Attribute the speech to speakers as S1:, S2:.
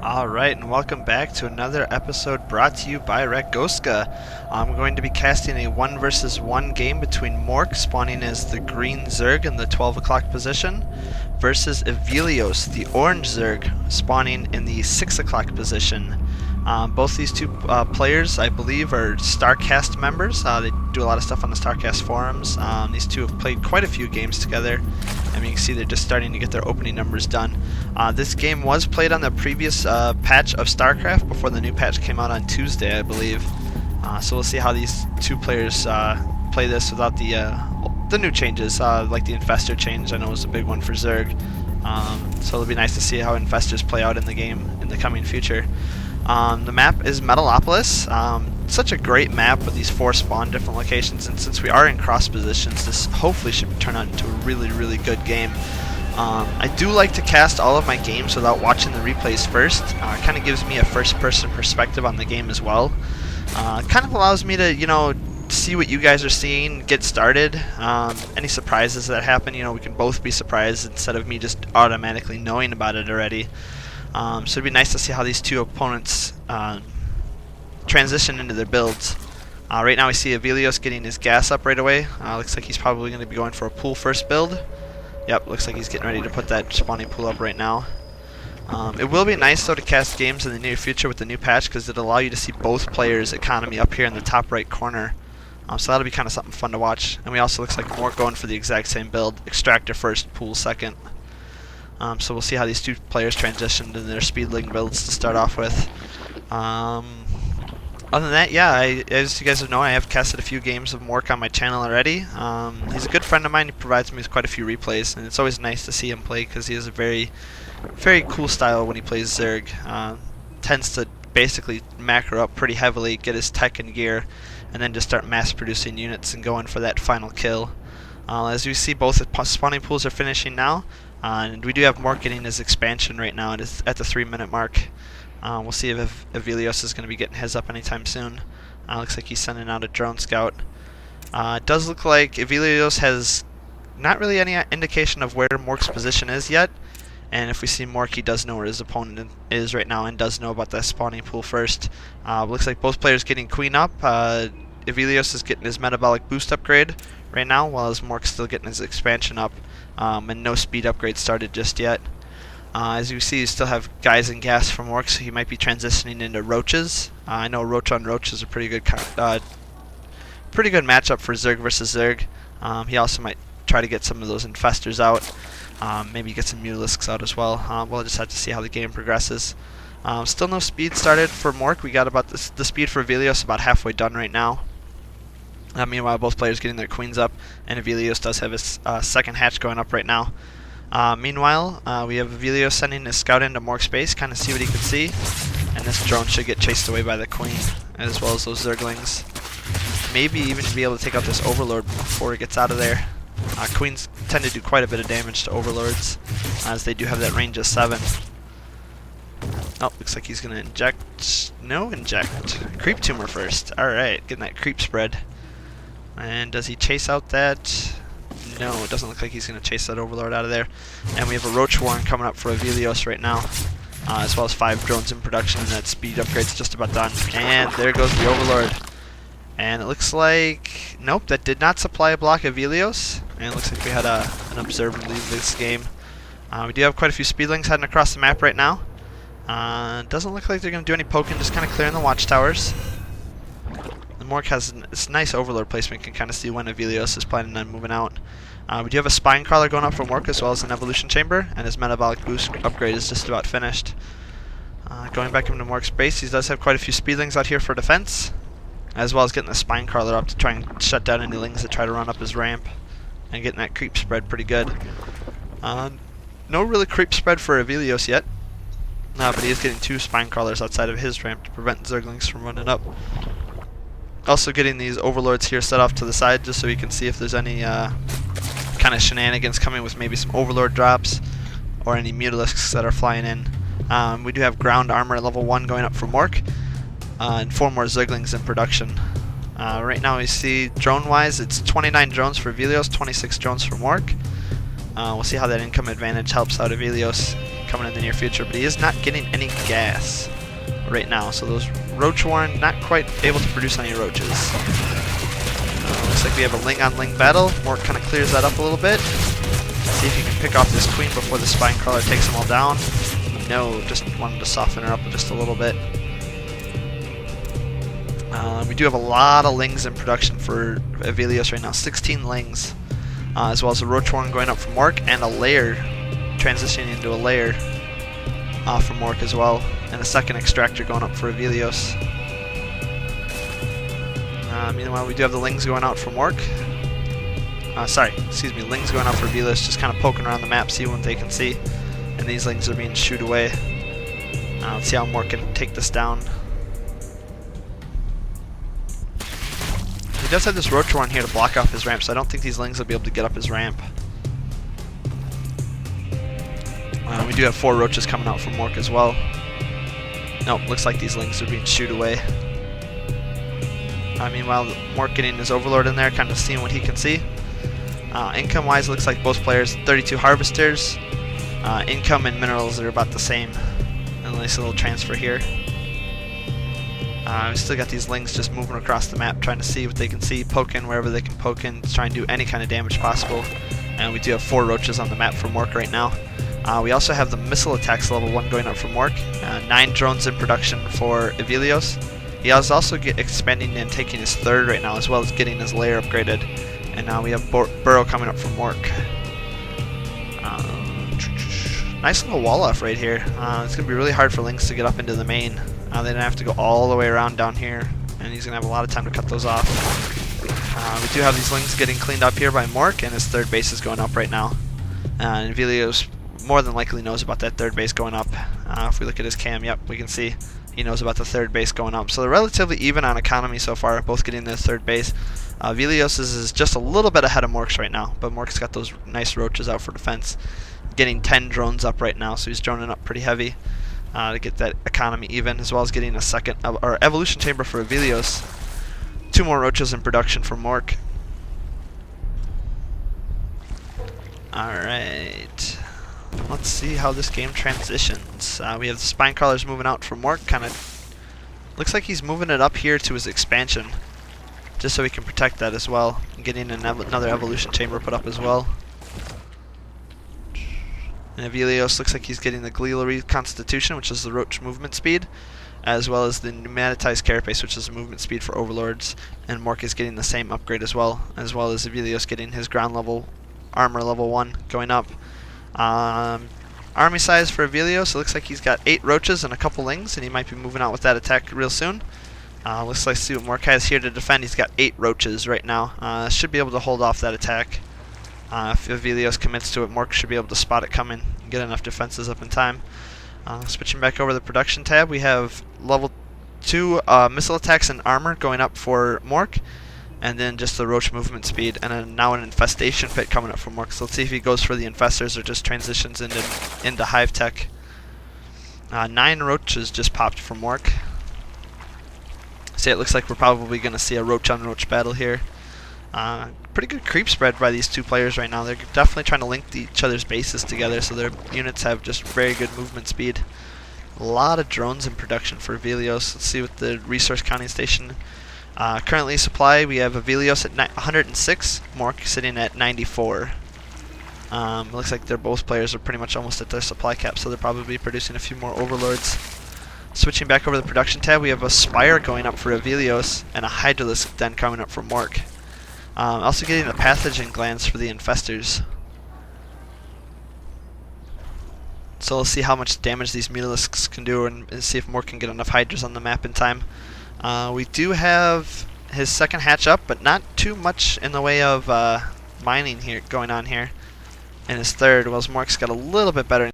S1: Alright, and welcome back to another episode brought to you by Regoska. I'm going to be casting a 1 versus 1 game between Mork, spawning as the green Zerg in the 12 o'clock position, versus Evelios, the orange Zerg, spawning in the 6 o'clock position. Both these two players, I believe, are StarCast members. They do a lot of stuff on the StarCast forums. These two have played quite a few games together. And you can see they're just starting to get their opening numbers done. This game was played on the previous patch of StarCraft before the new patch came out on Tuesday, I believe. So we'll see how these two players play this without the new changes, like the Infestor change. I know was a big one for Zerg. So it'll be nice to see how Infestors play out in the game in the coming future. The map is Metalopolis. Such a great map with these 4 spawn different locations, and since we are in cross positions, this hopefully should turn out into a really good game. I do like to cast all of my games without watching the replays first. It kind of gives me a first-person perspective on the game as well. Kind of allows me to, see what you guys are seeing, get started. Any surprises that happen, we can both be surprised instead of me just automatically knowing about it already. So it'd be nice to see how these two opponents transition into their builds. Right now we see Evelios getting his gas up right away. Looks like he's probably going to be going for a pool first build. Yep, looks like he's getting ready to put that spawning pool up right now. It will be nice though to cast games in the near future with the new patch, because it'll allow you to see both players' economy up here in the top right corner. So that'll be kind of something fun to watch. And we also looks like Mork going for the exact same build. Extractor first, pool second. So we'll see how these two players transitioned in their speedling builds to start off with. Other than that, yeah, as you guys know, I have casted a few games of Mork on my channel already. He's a good friend of mine. He provides me with quite a few replays, and it's always nice to see him play because he has a very cool style when he plays Zerg. Tends to basically macro up pretty heavily, get his tech and gear, and then just start mass producing units and going for that final kill. As you see, both the spawning pools are finishing now. And we do have Mork getting his expansion right now. It is at the 3-minute mark. We'll see if Evelios is going to be getting his up anytime soon. Looks like he's sending out a drone scout. It does look like Evelios has not really any indication of where Mork's position is yet. And if we see Mork, he does know where his opponent is right now and does know about that spawning pool first. Looks like both players getting queen up. Evelios is getting his metabolic boost upgrade right now, while Mork's still getting his expansion up. And no speed upgrade started just yet. As you see, you still have guys in gas from Mork, so he might be transitioning into roaches. I know roach on roach is a pretty good matchup for Zerg versus Zerg. He also might try to get some of those infestors out. Maybe get some mutalisks out as well. We'll just have to see how the game progresses. Still no speed started for Mork. We got about the speed for Evelios about halfway done right now. Meanwhile, both players getting their queens up, and Evelios does have his second hatch going up right now. Meanwhile, we have Evelios sending his scout into Mork's base, kind of see what he can see, and this drone should get chased away by the queen, as well as those Zerglings. Maybe even be able to take out this Overlord before he gets out of there. Queens tend to do quite a bit of damage to Overlords, as they do have that range of 7. Oh, looks like he's going to inject. No, inject. Creep tumor first. Alright, getting that creep spread. And does he chase out that? No, it doesn't look like he's going to chase that Overlord out of there. And we have a Roach Warren coming up for Evelios right now, as well as 5 drones in production, and that speed upgrade's just about done. And there goes the Overlord. And it looks like... Nope, that did not supply a block of Evelios. And it looks like we had an observer leave this game. We do have quite a few speedlings heading across the map right now. Doesn't look like they're going to do any poking, just kind of clearing the watchtowers. Mork has this nice Overlord placement, can kind of see when Evelios is planning on moving out. We do have a Spine Crawler going up from Mork, as well as an Evolution Chamber, and his Metabolic Boost upgrade is just about finished. Going back into Mork's base, he does have quite a few speedlings out here for defense, as well as getting the Spine Crawler up to try and shut down any lings that try to run up his ramp, and getting that creep spread pretty good. No really creep spread for Evelios yet, but he is getting 2 Spine Crawlers outside of his ramp to prevent Zerglings from running up. Also getting these Overlords here set off to the side just so you can see if there's any kind of shenanigans coming with maybe some Overlord drops or any Mutalisks that are flying in. We do have ground armor level 1 going up for Mork, and 4 more Zerglings in production. Right now we see drone-wise, it's 29 drones for Evelios, 26 drones for Mork. We'll see how that income advantage helps out Evelios. coming in the near future, but he is not getting any gas right now. So those roach warren, not quite able to produce any roaches. Looks like we have a ling on ling battle. Mork kind of clears that up a little bit. See if he can pick off this queen before the spine crawler takes them all down. No, just wanted to soften her up just a little bit. We do have a lot of lings in production for Evelios right now. 16 lings, as well as a roach warren going up for Mork, and a lair transitioning into a lair for Mork as well, and a second extractor going up for Evelios. Meanwhile, we do have the lings going out for Mork. Lings going out for Evelios, just kind of poking around the map, see what they can see. And these lings are being shooed away. Let's see how Mork can take this down. He does have this roach warren here to block off his ramp, so I don't think these lings will be able to get up his ramp. We do have 4 roaches coming out from Mork as well. Nope, looks like these lings are being shooed away. Meanwhile, Mork getting his overlord in there, kind of seeing what he can see. Income-wise, looks like both players 32 harvesters. Income and minerals are about the same. And a nice little transfer here. We still got these lings just moving across the map, trying to see what they can see, poke in wherever they can poke in, try and do any kind of damage possible. And we do have 4 roaches on the map for Mork right now. We also have the missile attacks level 1 going up for Mork. 9 drones in production for Evelios. He is also expanding and taking his 3rd right now, as well as getting his lair upgraded. And now we have Burrow coming up for Mork. Nice little wall off right here. It's going to be really hard for lings to get up into the main. They're going to have to go all the way around down here, and he's going to have a lot of time to cut those off. We do have these lings getting cleaned up here by Mork, and his 3rd base is going up right now. And Evelios more than likely knows about that 3rd base going up. If we look at his cam, yep, we can see he knows about the 3rd base going up. So they're relatively even on economy so far, both getting their 3rd base. Evelios is just a little bit ahead of Mork's right now, but Mork's got those nice roaches out for defense. Getting 10 drones up right now, so he's droning up pretty heavy to get that economy even, as well as getting a second evolution chamber for Evelios. 2 more roaches in production for Mork. Alright, let's see how this game transitions. We have the spine crawlers moving out for Mork, kind of looks like he's moving it up here to his expansion, just so he can protect that as well, and getting another evolution chamber put up as well. And Evelios looks like he's getting the Glielery Constitution, which is the roach movement speed, as well as the pneumatized carapace, which is the movement speed for overlords. And Mork is getting the same upgrade as well as Evelios getting his ground level armor level 1 going up. Army size for Evelios, it looks like he's got 8 roaches and a couple lings, and he might be moving out with that attack real soon. Looks like, see what Mork has here to defend. He's got 8 roaches right now. Should be able to hold off that attack. If Evelios commits to it, Mork should be able to spot it coming and get enough defenses up in time. Switching back over to the production tab, we have level 2 missile attacks and armor going up for Mork, and then just the roach movement speed, and then now an infestation pit coming up for Mork. So let's see if he goes for the infestors or just transitions into hive tech. 9 roaches just popped for Mork. So it looks like we're probably going to see a roach on roach battle here. Pretty good creep spread by these 2 players right now. They're definitely trying to link each other's bases together, so their units have just very good movement speed. A lot of drones in production for Evelios. Let's see what the resource counting station currently supply. We have Evelios at 106, Mork sitting at 94. Looks like both players are pretty much almost at their supply cap, so they'll probably be producing a few more overlords. Switching back over to the production tab, we have a spire going up for Evelios and a hydralisk den coming up for Mork. Also getting the pathogen glands for the infestors. So we'll see how much damage these mutalisks can do, and see if Mork can get enough hydras on the map in time. We do have his 2nd hatch up, but not too much in the way of mining here going on here. And his 3rd, well, Mork's got a little bit better.